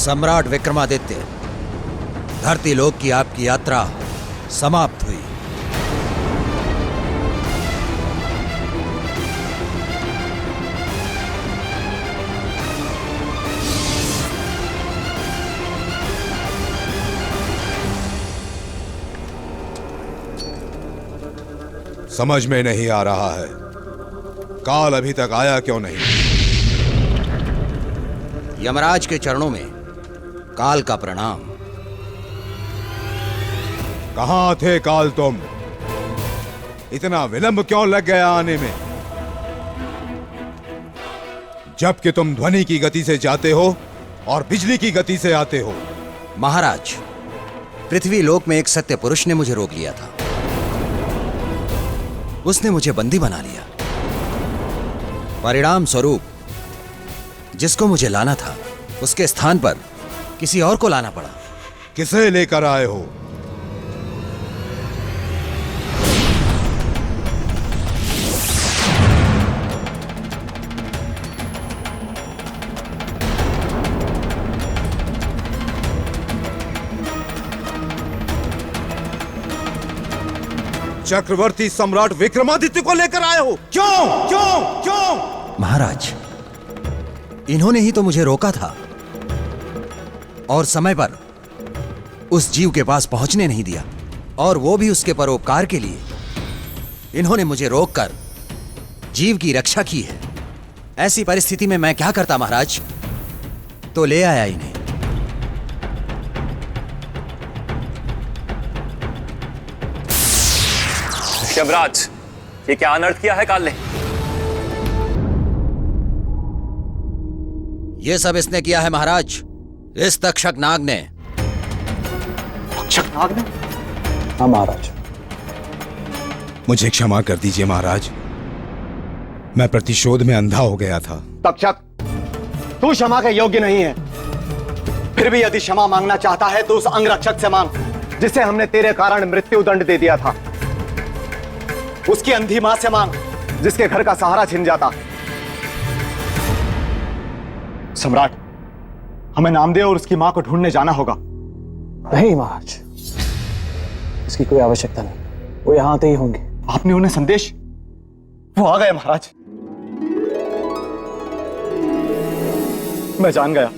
सम्राट विक्रमादित्य, धरती लोक की आपकी यात्रा समाप्त हुई। समझ में नहीं आ रहा है, काल अभी तक आया क्यों नहीं? यमराज के चरणों में काल का प्रणाम। कहां थे काल तुम? इतना विलंब क्यों लग गया आने में? जबकि तुम ध्वनि की गति से जाते हो और बिजली की गति से आते हो। महाराज, पृथ्वी लोक में एक सत्य पुरुष ने मुझे रोक लिया था। उसने मुझे बंदी बना लिया। परिणाम स्वरूप जिसको मुझे लाना था उसके स्थान पर किसी और को लाना पड़ा। किसे लेकर आए हो? चक्रवर्ती सम्राट विक्रमादित्य को लेकर आए हो? क्यों क्यों क्यों? महाराज, इन्होंने ही तो मुझे रोका था और समय पर उस जीव के पास पहुंचने नहीं दिया, और वो भी उसके परोपकार के लिए। इन्होंने मुझे रोककर जीव की रक्षा की है। ऐसी परिस्थिति में मैं क्या करता महाराज? तो ले आया इन्हें। यमराज, ये क्या अनर्थ किया है काल ने? ये सब इसने किया है महाराज, इस तक्षक नाग ने। तक्षक नाग ने? हाँ महाराज। मुझे क्षमा कर दीजिए महाराज, मैं प्रतिशोध में अंधा हो गया था। तक्षक, तू क्षमा के योग्य नहीं है। फिर भी यदि क्षमा मांगना चाहता है तो उस अंगरक्षक से मांग जिसे हमने तेरे कारण मृत्यु दंड दे दिया था। उसकी अंधी मां से मांग जिसके घर का सहारा छिन जाता। सम्राट, हमें नामदेव और उसकी मां को ढूंढने जाना होगा। नहीं महाराज, इसकी कोई आवश्यकता नहीं, वो यहां आते ही होंगे। आपने उन्हें संदेश? वो आ गए महाराज। मैं जान गया,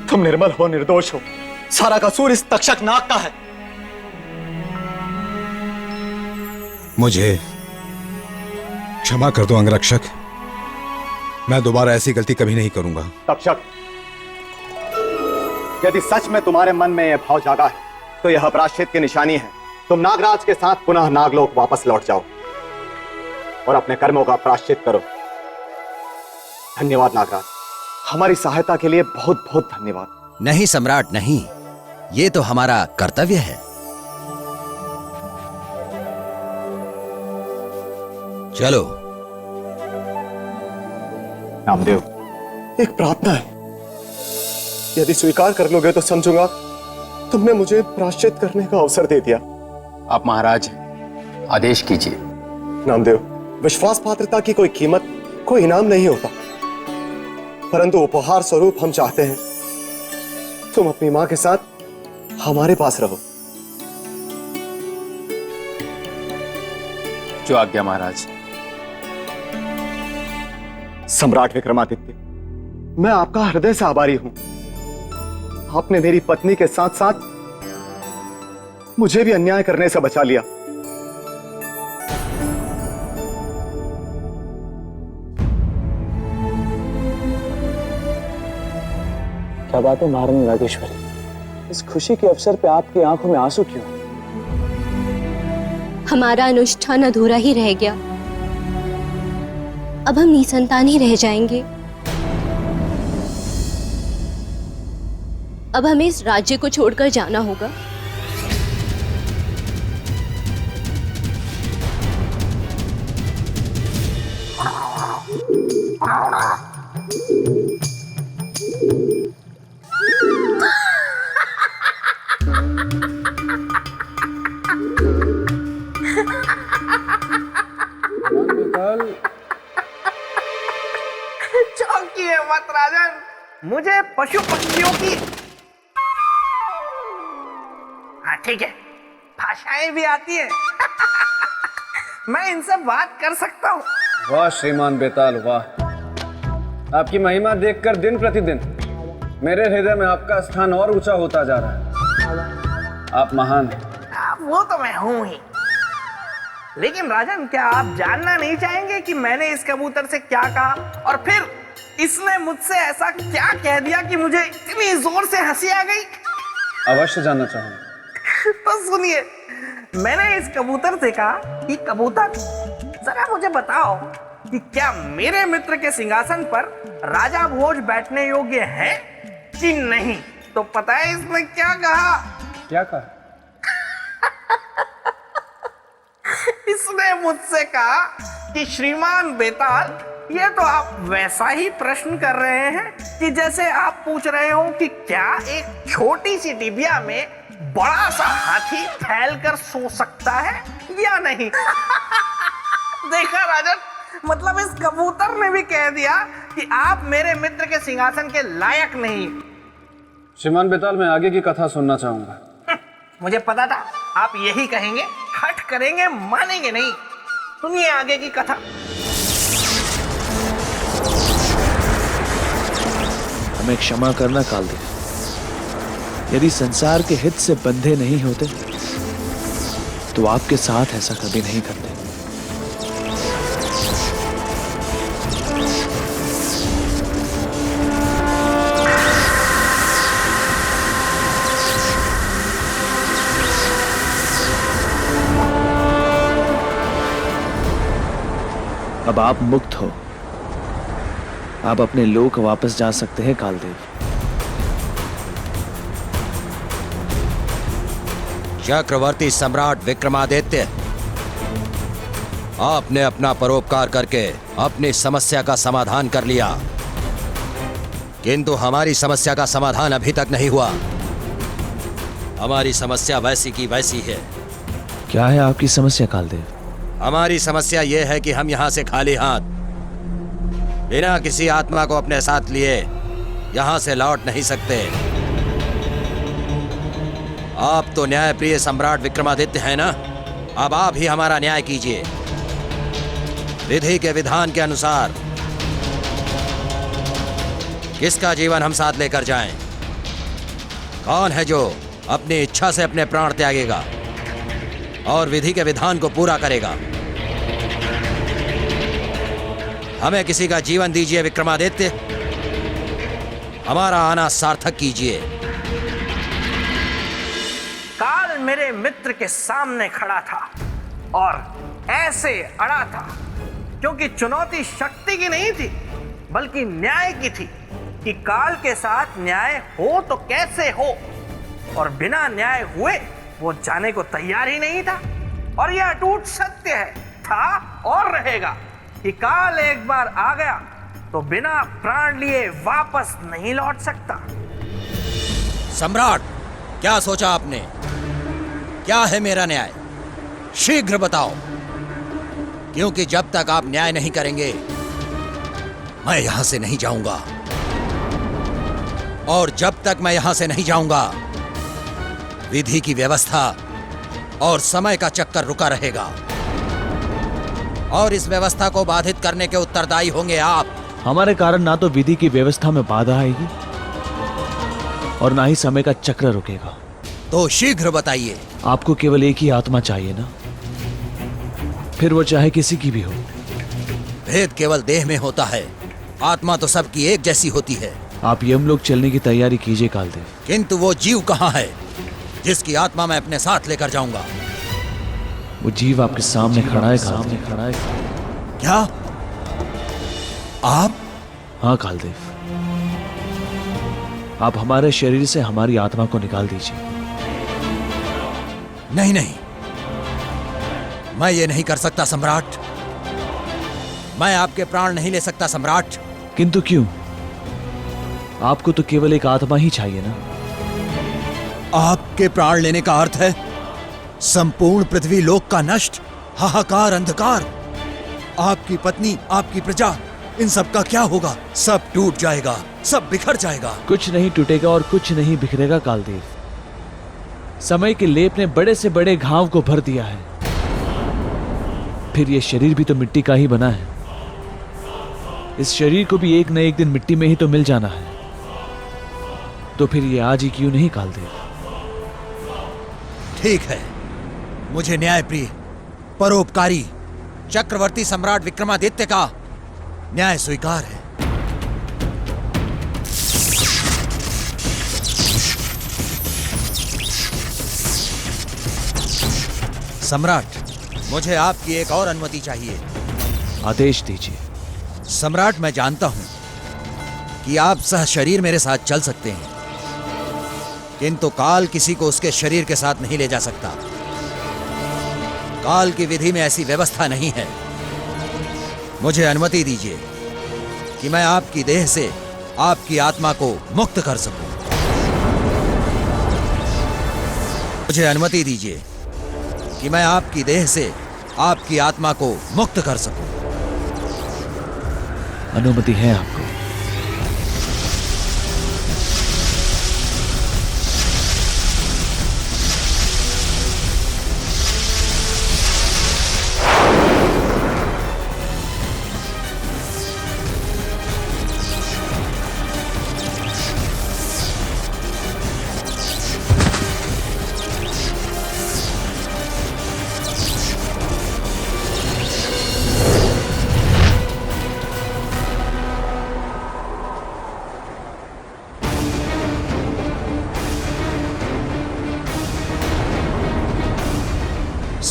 तुम निर्मल हो, निर्दोष हो। सारा कसूर इस तक्षक नाग का है। मुझे क्षमा कर दो अंगरक्षक, मैं दोबारा ऐसी गलती कभी नहीं करूंगा। तक्षक, यदि सच में तुम्हारे मन में यह भाव जागा है तो यह प्रायश्चित की निशानी है। तुम नागराज के साथ पुनः नागलोक वापस लौट जाओ और अपने कर्मों का प्रायश्चित करो। धन्यवाद नागराज, हमारी सहायता के लिए बहुत बहुत धन्यवाद। नहीं सम्राट नहीं, ये तो हमारा कर्तव्य है। चलो। नामदेव, एक प्रार्थना है, यदि स्वीकार कर लोगे तो समझूंगा तुमने मुझे प्रायश्चित करने का अवसर दे दिया। आप महाराज आदेश कीजिए। नामदेव, विश्वास पात्रता की कोई कीमत, कोई इनाम नहीं होता, परंतु उपहार स्वरूप हम चाहते हैं तुम अपनी मां के साथ हमारे पास रहो। जो आज्ञा महाराज। सम्राट विक्रमादित्य, मैं आपका हृदय से आभारी हूं। आपने मेरी पत्नी के साथ साथ मुझे भी अन्याय करने से बचा लिया। क्या बात है महारानी राजेश्वरी, इस खुशी के अवसर पे आपकी आंखों में आंसू क्यों? हमारा अनुष्ठान अधूरा ही रह गया, अब हम निसंतान ही रह जाएंगे। अब हमें इस राज्य को छोड़कर जाना होगा। चौंकिए मत राजन, मुझे पशु पक्षियों की, हाँ ठीक है, भाषाएं भी आती है। मैं इनसे बात कर सकता हूँ। वाह श्रीमान बेताल वाह, आपकी महिमा देखकर दिन प्रतिदिन मेरे हृदय में आपका स्थान और ऊंचा होता जा रहा है। आप महान हैं। वो तो मैं हूं ही, लेकिन राजन क्या आप जानना नहीं चाहेंगे कि मैंने इस कबूतर से क्या कहा और फिर इसने मुझसे ऐसा क्या कह दिया कि मुझे इतनी जोर से हंसी आ गई? अवश्य जानना चाहूंगा। तो सुनिए, मैंने इस कबूतर से कहा कि कबूतर जरा मुझे बताओ कि क्या मेरे मित्र के सिंहासन पर राजा भोज बैठने योग्य है कि नहीं? तो पता है इसने क्या कहा? क्या कहा? इसने मुझसे कहा कि श्रीमान बेताल, ये तो आप वैसा ही प्रश्न कर रहे हैं कि जैसे आप पूछ रहे हो कि क्या एक छोटी सी डिबिया में बड़ा सा हाथी फैल कर सो सकता है या नहीं। देखा राजन, मतलब इस कबूतर ने भी कह दिया कि आप मेरे मित्र के सिंहासन के लायक नहीं। श्रीमान बेताल, मैं आगे की कथा सुनना चाहूंगा। मुझे पता था आप यही कहेंगे, हट करेंगे, मानेंगे नहीं। सुनिए आगे की कथा। हमें क्षमा करना कालदेव, यदि संसार के हित से बंधे नहीं होते तो आपके साथ ऐसा कभी नहीं करते। अब आप मुक्त हो, आप अपने लोक वापस जा सकते हैं कालदेव। चक्रवर्ती सम्राट विक्रमादित्य, आपने अपना परोपकार करके अपनी समस्या का समाधान कर लिया, किंतु हमारी समस्या का समाधान अभी तक नहीं हुआ। हमारी समस्या वैसी की वैसी है। क्या है आपकी समस्या कालदेव? हमारी समस्या यह है कि हम यहां से खाली हाथ, बिना किसी आत्मा को अपने साथ लिए यहां से लौट नहीं सकते। आप तो न्यायप्रिय सम्राट विक्रमादित्य हैं ना? अब आप ही हमारा न्याय कीजिए। विधि के विधान के अनुसार किसका जीवन हम साथ लेकर जाएं? कौन है जो अपनी इच्छा से अपने प्राण त्यागेगा और विधि के विधान को पूरा करेगा? हमें किसी का जीवन दीजिए विक्रमादित्य, हमारा आना सार्थक कीजिए। काल मेरे मित्र के सामने खड़ा था और ऐसे अड़ा था क्योंकि चुनौती शक्ति की नहीं थी बल्कि न्याय की थी कि काल के साथ न्याय हो तो कैसे हो, और बिना न्याय हुए वो जाने को तैयार ही नहीं था। और यह अटूट सत्य है, था और रहेगा कि काल एक बार आ गया तो बिना प्राण लिए वापस नहीं लौट सकता। सम्राट, क्या सोचा आपने? क्या है मेरा न्याय? शीघ्र बताओ, क्योंकि जब तक आप न्याय नहीं करेंगे मैं यहां से नहीं जाऊंगा, और जब तक मैं यहां से नहीं जाऊंगा विधि की व्यवस्था और समय का चक्कर रुका रहेगा, और इस व्यवस्था को बाधित करने के उत्तरदायी होंगे आप। हमारे कारण ना तो विधि की व्यवस्था में बाधा आएगी और ना ही समय का चक्र रुकेगा। तो शीघ्र बताइए। आपको केवल एक ही आत्मा चाहिए ना, फिर वो चाहे किसी की भी हो। भेद केवल देह में होता है, आत्मा तो सबकी एक जैसी होती है। आप यमलोक चलने की तैयारी कीजिए कालदेव। किंतु वो जीव कहाँ है जिसकी आत्मा मैं अपने साथ लेकर जाऊंगा? वो जीव आपके सामने खड़ा है कालदेव। क्या आप? हाँ कालदेव, आप हमारे शरीर से हमारी आत्मा को निकाल दीजिए। नहीं नहीं, मैं ये नहीं कर सकता सम्राट। मैं आपके प्राण नहीं ले सकता सम्राट। किंतु क्यों? आपको तो केवल एक आत्मा ही चाहिए ना। आपके प्राण लेने का अर्थ है संपूर्ण पृथ्वी लोक का नष्ट, हाहाकार, अंधकार। आपकी पत्नी, आपकी प्रजा, इन सब का क्या होगा? सब टूट जाएगा, सब बिखर जाएगा। कुछ नहीं टूटेगा और कुछ नहीं बिखरेगा कालदेव। समय के लेप ने बड़े से बड़े घाव को भर दिया है। फिर ये शरीर भी तो मिट्टी का ही बना है। इस शरीर को भी एक न एक दिन मिट्टी में ही तो मिल जाना है। तो फिर ये आज ही क्यों नहीं कालदेव? ठीक है, मुझे न्यायप्रिय, परोपकारी चक्रवर्ती सम्राट विक्रमादित्य का न्याय स्वीकार है। सम्राट, मुझे आपकी एक और अनुमति चाहिए। आदेश दीजिए। सम्राट, मैं जानता हूं कि आप सह शरीर मेरे साथ चल सकते हैं, किंतु काल किसी को उसके शरीर के साथ नहीं ले जा सकता। काल की विधि में ऐसी व्यवस्था नहीं है। मुझे अनुमति दीजिए कि मैं आपकी देह से आपकी आत्मा को मुक्त कर सकूं। मुझे अनुमति दीजिए कि मैं आपकी देह से आपकी आत्मा को मुक्त कर सकूं। अनुमति है आपको।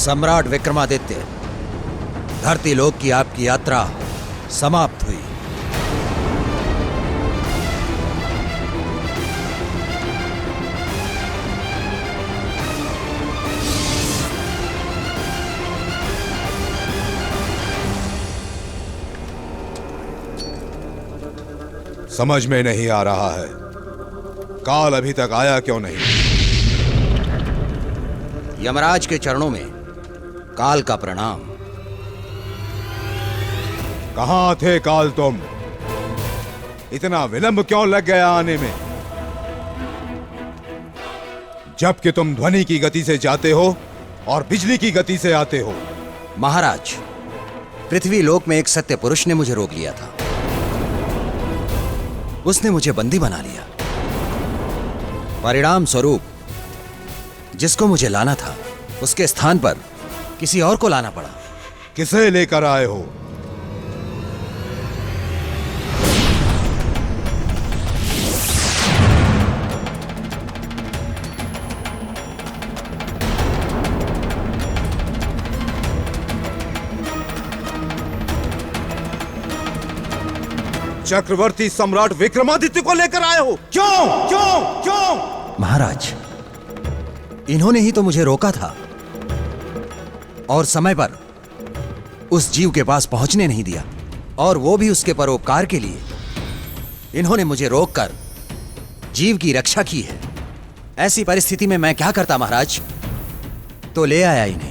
सम्राट विक्रमादित्य, धरती लोक की आपकी यात्रा समाप्त हुई। समझ में नहीं आ रहा है, काल अभी तक आया क्यों नहीं? यमराज के चरणों में काल का प्रणाम। कहां थे काल तुम? इतना विलंब क्यों लग गया आने में? जबकि तुम ध्वनि की गति से जाते हो और बिजली की गति से आते हो। महाराज, पृथ्वी लोक में एक सत्य पुरुष ने मुझे रोक लिया था। उसने मुझे बंदी बना लिया। परिणाम स्वरूप जिसको मुझे लाना था, उसके स्थान पर किसी और को लाना पड़ा। किसे लेकर आए हो? चक्रवर्ती सम्राट विक्रमादित्य को लेकर आए हो? क्यों क्यों क्यों? महाराज, इन्होंने ही तो मुझे रोका था और समय पर उस जीव के पास पहुंचने नहीं दिया, और वो भी उसके परोपकार के लिए। इन्होंने मुझे रोककर जीव की रक्षा की है। ऐसी परिस्थिति में मैं क्या करता महाराज? तो ले आया इन्हें।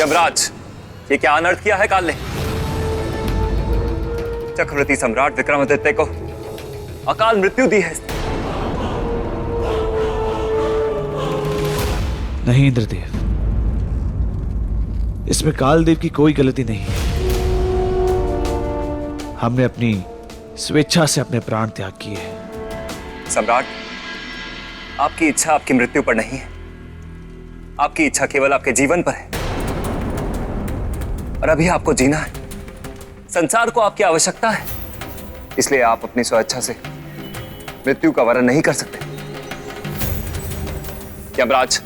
यमराज, ये क्या अनर्थ किया है काल ने? चक्रवर्ती सम्राट विक्रमादित्य को अकाल मृत्यु दी है। नहीं इंद्रदेव, इसमें कालदेव की कोई गलती नहीं है। हमने अपनी स्वेच्छा से अपने प्राण त्याग किए हैं। सम्राट, आपकी इच्छा आपकी मृत्यु पर नहीं है। आपकी इच्छा केवल आपके जीवन पर है, और अभी आपको जीना है। संसार को आपकी आवश्यकता है, इसलिए आप अपनी स्वेच्छा से मृत्यु का वरण नहीं कर सकते। यमराज,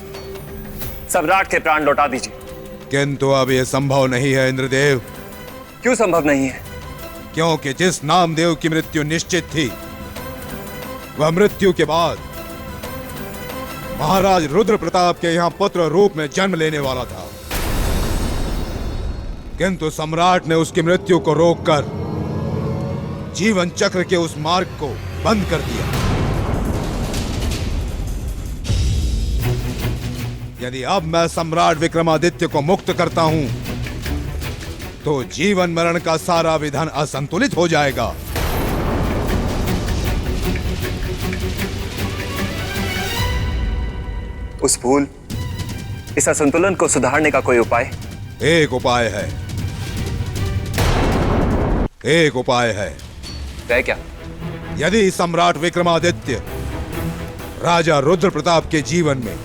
सम्राट के प्राण लौटा दीजिए। किंतु अब यह संभव नहीं है इंद्रदेव। क्यों संभव नहीं है? क्योंकि जिस नामदेव की मृत्यु निश्चित थी, वह मृत्यु के बाद महाराज रुद्र प्रताप के यहां पुत्र रूप में जन्म लेने वाला था। किंतु सम्राट ने उसकी मृत्यु को रोककर जीवन चक्र के उस मार्ग को बंद कर दिया। यदि अब मैं सम्राट विक्रमादित्य को मुक्त करता हूं तो जीवन मरण का सारा विधान असंतुलित हो जाएगा। उस भूल, इस असंतुलन को सुधारने का कोई उपाय? एक उपाय है, एक उपाय है। वह क्या? यदि सम्राट विक्रमादित्य राजा रुद्र प्रताप के जीवन में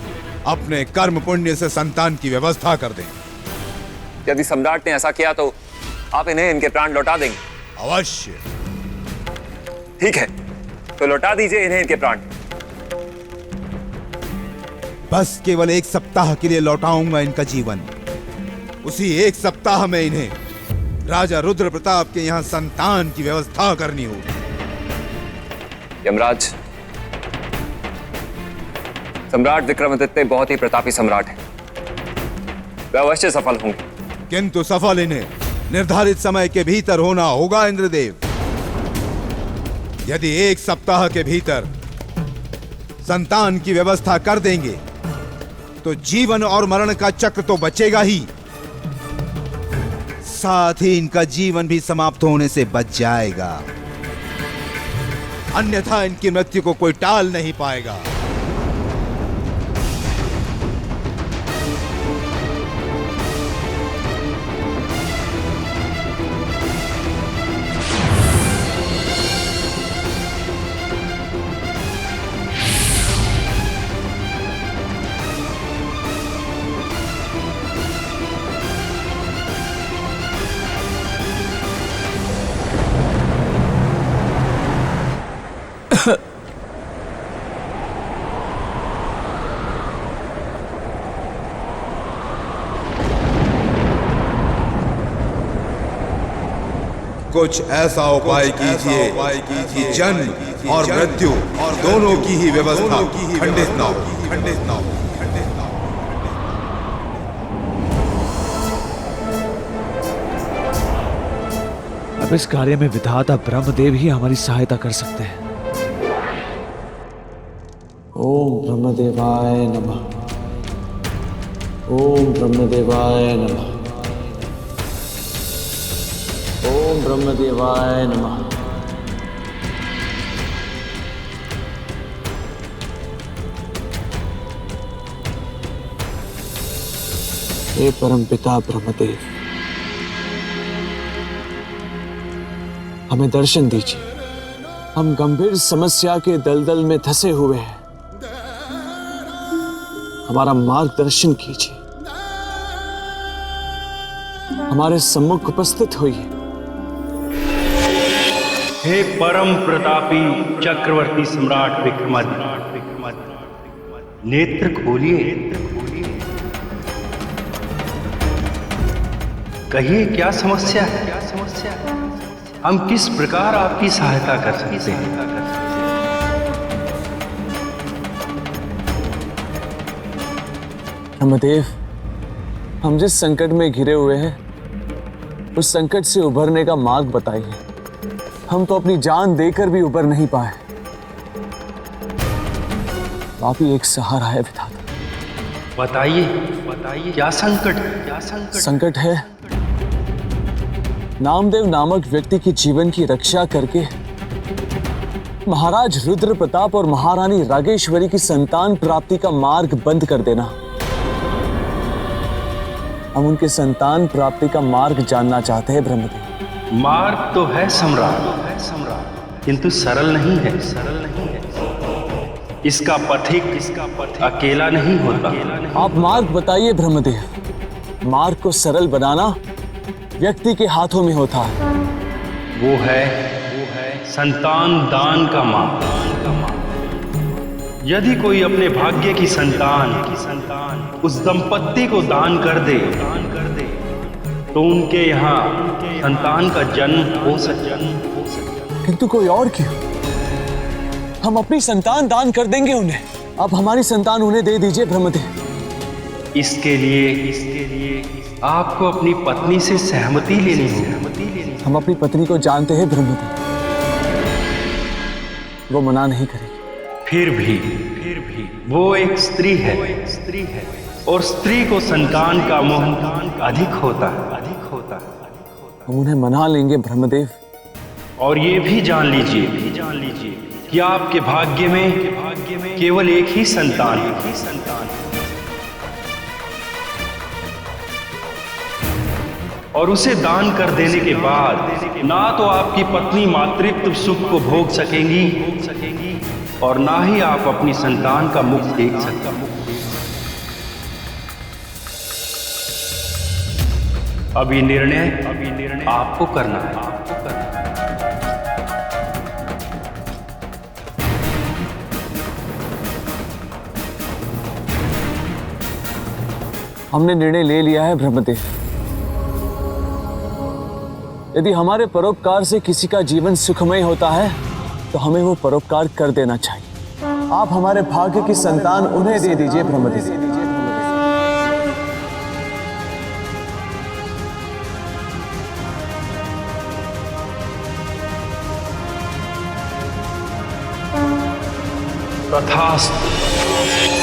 अपने कर्म पुण्य से संतान की व्यवस्था कर दें। यदि सम्राट ने ऐसा किया तो आप इन्हें इनके प्राण लौटा देंगे? अवश्य। ठीक है, तो लौटा दीजिए इन्हें इनके प्राण। बस केवल एक सप्ताह के लिए लौटाऊंगा इनका जीवन। उसी एक सप्ताह में इन्हें राजा रुद्र प्रताप के यहां संतान की व्यवस्था करनी होगी। यमराज, सम्राट विक्रमादित्य बहुत ही प्रतापी सम्राट है, वे अवश्य सफल होंगे। किंतु सफल इन्हें निर्धारित समय के भीतर होना होगा इंद्रदेव। यदि एक सप्ताह के भीतर संतान की व्यवस्था कर देंगे तो जीवन और मरण का चक्र तो बचेगा ही, साथ ही इनका जीवन भी समाप्त होने से बच जाएगा। अन्यथा इनकी मृत्यु को कोई टाल नहीं पाएगा। कुछ ऐसा उपाय कीजिए कि जन्म और मृत्यु दोनों की ही व्यवस्था खंडित ना हो। अब इस कार्य में विधाता ब्रह्मदेव ही हमारी सहायता कर सकते हैं। ओम ब्रह्मदेवाय नमः। ओम ब्रह्मदेवाय नमः। ओम ब्रह्मदेवाय नमः। हे परमपिता ब्रह्मदेव, हमें दर्शन दीजिए। हम गंभीर समस्या के दलदल में धंसे हुए हैं, हमारा मार्गदर्शन कीजिए। हमारे सम्मुख उपस्थित होइए। हे परम प्रतापी चक्रवर्ती सम्राट विक्रमादित्य, नेत्र खोलिए, कहिए क्या समस्या है? हम किस प्रकार आपकी सहायता कर सकते हैं? ब्रह्मदेव, हम जिस संकट में घिरे हुए हैं उस संकट से उभरने का मार्ग बताइए। हम तो अपनी जान देकर भी उबर नहीं पाए। आप ही एक सहारा है विधाता। बताइए क्या संकट? संकट है नामदेव नामक व्यक्ति की जीवन की रक्षा करके महाराज रुद्र प्रताप और महारानी रागेश्वरी की संतान प्राप्ति का मार्ग बंद कर देना। हम उनके संतान प्राप्ति का मार्ग जानना चाहते हैं ब्रह्मदेव। मार्ग तो है सम्राट, किंतु सरल नहीं है। इसका पथिक अकेला नहीं होता। आप मार्ग बताइए ब्रह्मदेव। मार्ग को सरल बनाना व्यक्ति के हाथों में होता है। वो है संतान दान का मार्ग। यदि कोई अपने भाग्य की संतान उस दंपत्ति को दान कर दे तो उनके यहाँ संतान का जन्म हो सकता। किंतु कोई और क्यों? हम अपनी संतान दान कर देंगे उन्हें। अब हमारी संतान उन्हें दे दीजिए ब्रह्मदेव। इसके लिए आपको अपनी पत्नी से सहमति लेनी होगी। हम अपनी पत्नी को जानते हैं ब्रह्मदेव, वो मना नहीं करेगी। फिर भी वो एक स्त्री है। और स्त्री को संतान का मोह अधिक होता है। हम उन्हें मना लेंगे ब्रह्मदेव। और ये भी जान लीजिए कि आपके भाग्य में केवल एक ही संतान है। और उसे दान कर देने के बाद ना तो आपकी पत्नी मातृत्व सुख को भोग सकेंगी और ना ही आप अपनी संतान का मुख देख सकते। अभी निर्णय आपको करना है। हमने निर्णय ले लिया है ब्रह्मदेव। यदि हमारे परोपकार से किसी का जीवन सुखमय होता है तो हमें वो परोपकार कर देना चाहिए। आप हमारे भाग्य की संतान उन्हें दे दीजिए ब्रह्मदेव। तथास्तु।